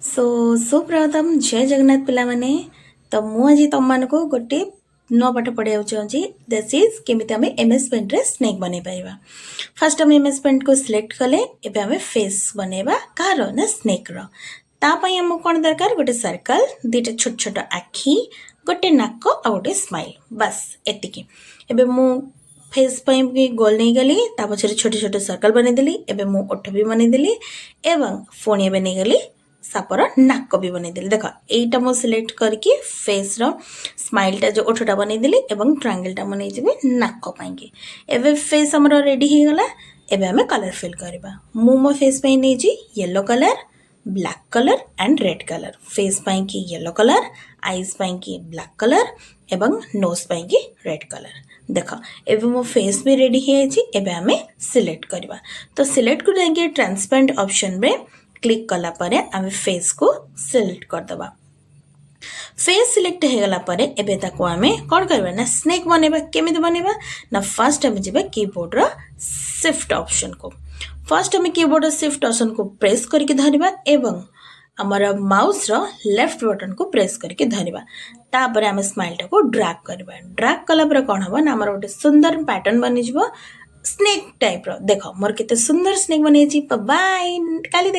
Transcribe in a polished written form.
सुप्रभातम जय जगन्नाथ पिला माने। तो मुझे तुम मान को गोटे नुआ पाठ पढ़ाई चाहूँगी दैट इज केमी आम एमएस पेंट रे स्नेक बन पाइबा। फर्स्ट आम एमएस पेंट को सिलेक्ट कले एबे आम फेस बनैबा कार ना स्नेक रो। तापाई आमको कौन दरकार गोटे सर्कल दुईटा छोट छोट आखि गोटे नाक आ गोटे स्माइल बस एतिकी। एबे मु फेस पे गोल नहीं गली ता पछरे छोटे छोटे सर्कल बनईदेली। एबे मु ओठ भी बनईदेली एवं पुणी एबे नहीं गली सापर नाक भी बनईदेली। देख यहीटा मु सिलेक्ट करके फेस रो स्माइलटा जो ओठटा बनईदेली एवं ट्रायंगलटा बनईजिबी नाक पाइंकी। एबे फेस हमर रेडी हो गला। एबे हमें कलर फिल करबा। मु मो फेस पे नहीं जी yellow colour black colour and red colour. Face पाइंकी येलो कलर आईज पाइंकी ब्लैक कलर एवं नोज पाइंकी रेड कलर। देख एबे मो फेस भी रेडी हो एबे हमें सिलेक्ट करबा। तो सिलेक्ट को जाके ट्रांसपेरेंट ऑप्शन रे क्लिक कला परे आमे फेस को सिलेक्ट कर दबा। फेस सिलेक्ट हो गला परे एबे ताको आमे कोन करबा ना स्नेक बनेबा। केमिति बनेबा ना फर्स्ट आमे जेबा कीबोर्ड रो शिफ्ट ऑप्शन को। फर्स्ट आमे कीबोर्ड रो शिफ्ट ऑप्शन को प्रेस करके धरिबा एवं हमारा माउस रो लेफ्ट बटन को प्रेस करके धरिबा। तापर आमे स्माइल टा को ड्रैग करबा। ड्रैग कला पर कोन हबा ना हमर गोटे सुंदर पैटर्न बनि जिवो स्नेक टाइप रो। देखो मोर केते सुंदर स्नेक बनि छि। बाय काली।